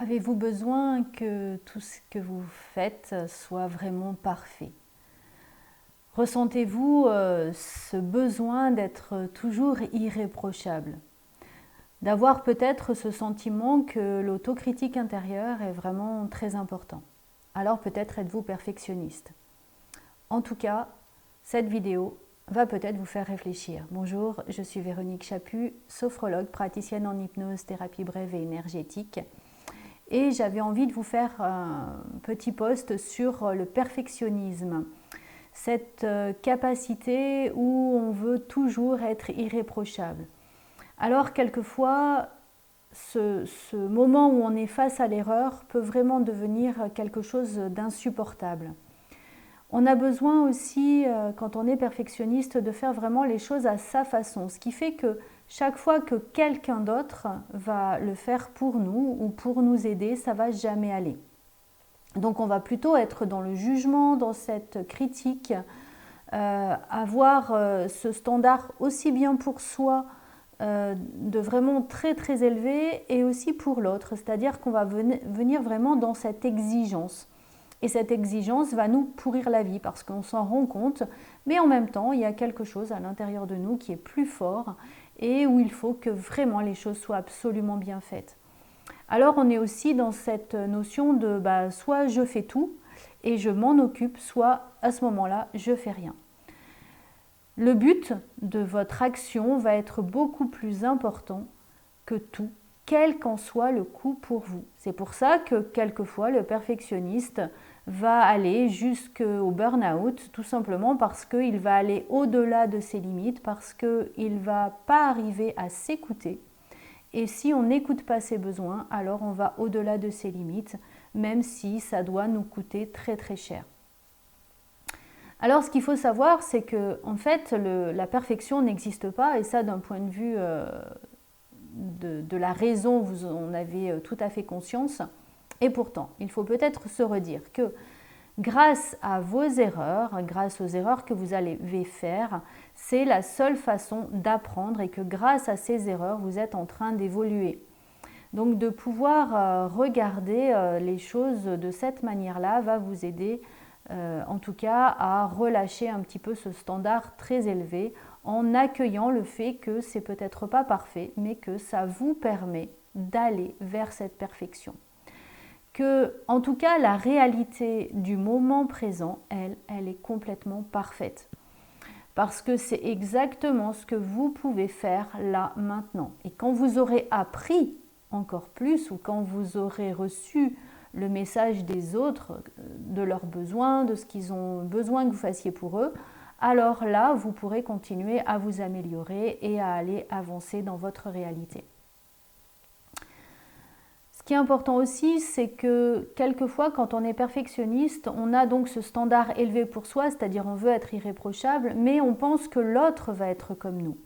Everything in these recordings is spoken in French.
Avez-vous besoin que tout ce que vous faites soit vraiment parfait? Ressentez-vous ce besoin d'être toujours irréprochable? D'avoir peut-être ce sentiment que l'autocritique intérieure est vraiment très important. Alors peut-être êtes-vous perfectionniste. En tout cas, cette vidéo va peut-être vous faire réfléchir. Bonjour, je suis Véronique Chaput, sophrologue, praticienne en hypnose, thérapie brève et énergétique. Et j'avais envie de vous faire un petit post sur le perfectionnisme. Cette capacité où on veut toujours être irréprochable. Alors quelquefois, ce moment où on est face à l'erreur peut vraiment devenir quelque chose d'insupportable. On a besoin aussi, quand on est perfectionniste, de faire vraiment les choses à sa façon. Ce qui fait que chaque fois que quelqu'un d'autre va le faire pour nous ou pour nous aider, ça ne va jamais aller. Donc on va plutôt être dans le jugement, dans cette critique, avoir ce standard aussi bien pour soi, de vraiment très très élevé, et aussi pour l'autre. C'est-à-dire qu'on va venir vraiment dans cette exigence. Et cette exigence va nous pourrir la vie parce qu'on s'en rend compte, mais en même temps, il y a quelque chose à l'intérieur de nous qui est plus fort et où il faut que vraiment les choses soient absolument bien faites. Alors on est aussi dans cette notion de soit je fais tout et je m'en occupe, soit à ce moment-là, je fais rien. Le but de votre action va être beaucoup plus important que tout, quel qu'en soit le coût pour vous. C'est pour ça que quelquefois le perfectionniste va aller jusqu'au burn-out, tout simplement parce qu'il va aller au-delà de ses limites, parce qu'il ne va pas arriver à s'écouter. Et si on n'écoute pas ses besoins, alors on va au-delà de ses limites, même si ça doit nous coûter très très cher. Alors ce qu'il faut savoir, c'est que en fait, la perfection n'existe pas, et ça d'un point de vue de la raison, vous en avez tout à fait conscience. Et pourtant, il faut peut-être se redire que grâce à vos erreurs, grâce aux erreurs que vous allez faire, c'est la seule façon d'apprendre, et que grâce à ces erreurs, vous êtes en train d'évoluer. Donc de pouvoir regarder les choses de cette manière-là va vous aider en tout cas à relâcher un petit peu ce standard très élevé, en accueillant le fait que c'est peut-être pas parfait, mais que ça vous permet d'aller vers cette perfection. Que, en tout cas, la réalité du moment présent, elle est complètement parfaite. Parce que c'est exactement ce que vous pouvez faire là, maintenant. Et quand vous aurez appris encore plus, ou quand vous aurez reçu le message des autres, de leurs besoins, de ce qu'ils ont besoin que vous fassiez pour eux, alors là, vous pourrez continuer à vous améliorer et à aller avancer dans votre réalité. Ce qui est important aussi, c'est que quelquefois, quand on est perfectionniste, on a donc ce standard élevé pour soi, c'est-à-dire on veut être irréprochable, mais on pense que l'autre va être comme nous.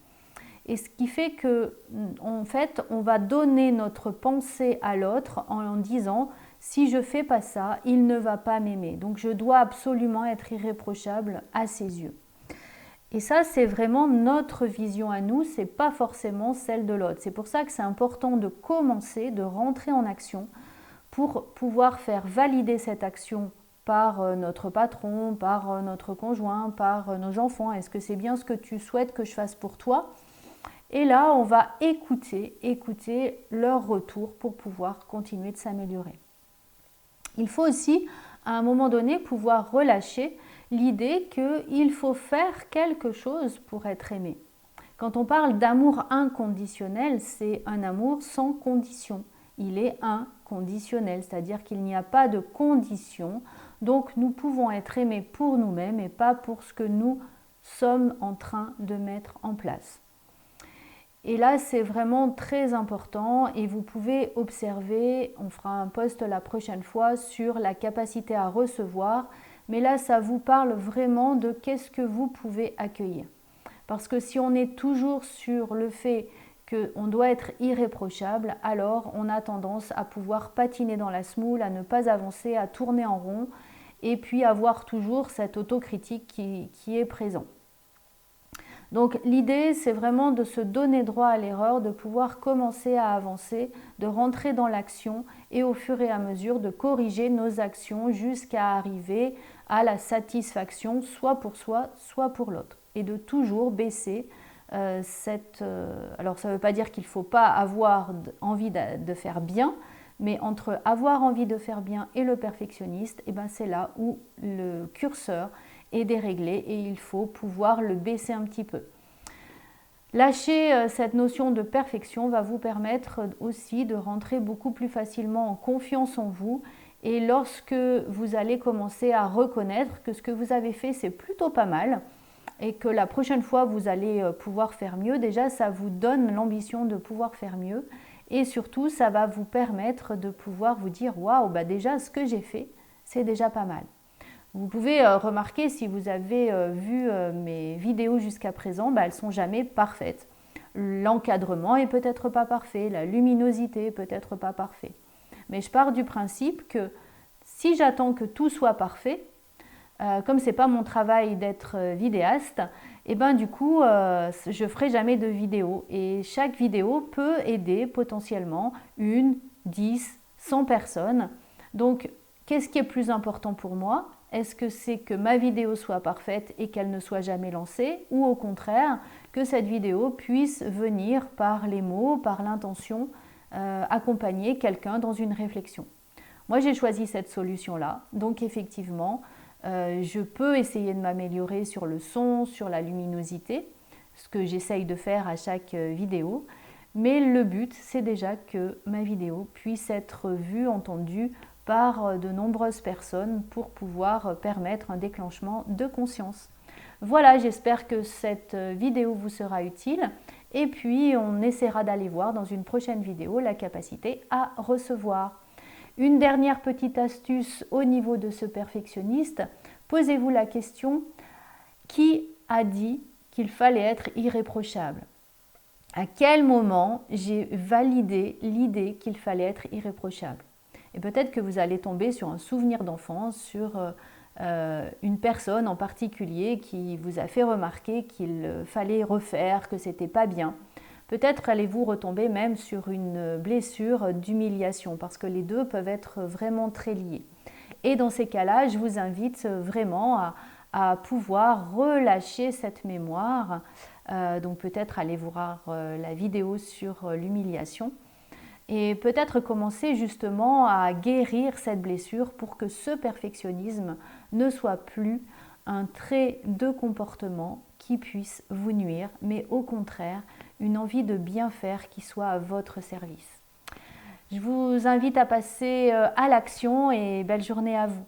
Et ce qui fait que, en fait, on va donner notre pensée à l'autre en disant « si je fais pas ça, il ne va pas m'aimer, donc je dois absolument être irréprochable à ses yeux ». Et ça, c'est vraiment notre vision à nous, c'est pas forcément celle de l'autre. C'est pour ça que c'est important de commencer, de rentrer en action pour pouvoir faire valider cette action par notre patron, par notre conjoint, par nos enfants. Est-ce que c'est bien ce que tu souhaites que je fasse pour toi ? Et là, on va écouter leur retour pour pouvoir continuer de s'améliorer. Il faut aussi, à un moment donné, pouvoir relâcher l'idée qu'il faut faire quelque chose pour être aimé. Quand on parle d'amour inconditionnel, c'est un amour sans condition. Il est inconditionnel, c'est-à-dire qu'il n'y a pas de condition. Donc nous pouvons être aimés pour nous-mêmes et pas pour ce que nous sommes en train de mettre en place. Et là, c'est vraiment très important, et vous pouvez observer, on fera un post la prochaine fois sur la capacité à recevoir, mais là, ça vous parle vraiment de qu'est-ce que vous pouvez accueillir. Parce que si on est toujours sur le fait qu'on doit être irréprochable, alors on a tendance à pouvoir patiner dans la semoule, à ne pas avancer, à tourner en rond, et puis avoir toujours cette autocritique qui est présente. Donc l'idée, c'est vraiment de se donner droit à l'erreur, de pouvoir commencer à avancer, de rentrer dans l'action et au fur et à mesure de corriger nos actions jusqu'à arriver à la satisfaction, soit pour soi, soit pour l'autre. Et de toujours baisser alors ça ne veut pas dire qu'il ne faut pas avoir envie de faire bien, mais entre avoir envie de faire bien et le perfectionniste, eh ben c'est là où le curseur est déréglé et il faut pouvoir le baisser un petit peu. Lâcher cette notion de perfection va vous permettre aussi de rentrer beaucoup plus facilement en confiance en vous, et lorsque vous allez commencer à reconnaître que ce que vous avez fait c'est plutôt pas mal et que la prochaine fois vous allez pouvoir faire mieux, déjà ça vous donne l'ambition de pouvoir faire mieux. Et surtout, ça va vous permettre de pouvoir vous dire « Waouh, bah déjà, ce que j'ai fait, c'est déjà pas mal ». Vous pouvez remarquer, si vous avez vu mes vidéos jusqu'à présent, bah, elles ne sont jamais parfaites. L'encadrement est peut-être pas parfait, la luminosité est peut-être pas parfait. Mais je pars du principe que si j'attends que tout soit parfait, comme ce n'est pas mon travail d'être vidéaste, et ben du coup, je ne ferai jamais de vidéo. Et chaque vidéo peut aider potentiellement 1, 10, 100 personnes. Donc, qu'est-ce qui est plus important pour moi? Est-ce que c'est que ma vidéo soit parfaite et qu'elle ne soit jamais lancée? Ou au contraire, que cette vidéo puisse venir par les mots, par l'intention, accompagner quelqu'un dans une réflexion? Moi, j'ai choisi cette solution-là. Donc, effectivement, je peux essayer de m'améliorer sur le son, sur la luminosité, ce que j'essaye de faire à chaque vidéo. Mais le but, c'est déjà que ma vidéo puisse être vue, entendue par de nombreuses personnes pour pouvoir permettre un déclenchement de conscience. Voilà, j'espère que cette vidéo vous sera utile. Et puis, on essaiera d'aller voir dans une prochaine vidéo la capacité à recevoir. Une dernière petite astuce au niveau de ce perfectionniste, posez-vous la question, qui a dit qu'il fallait être irréprochable? À quel moment j'ai validé l'idée qu'il fallait être irréprochable? Et peut-être que vous allez tomber sur un souvenir d'enfance, sur une personne en particulier qui vous a fait remarquer qu'il fallait refaire, que c'était pas bien. Peut-être allez-vous retomber même sur une blessure d'humiliation, parce que les deux peuvent être vraiment très liés. Et dans ces cas-là, je vous invite vraiment à pouvoir relâcher cette mémoire. Donc peut-être allez voir la vidéo sur l'humiliation. Et peut-être commencer justement à guérir cette blessure pour que ce perfectionnisme ne soit plus un trait de comportement qui puisse vous nuire, mais au contraire, une envie de bien faire qui soit à votre service. Je vous invite à passer à l'action et belle journée à vous.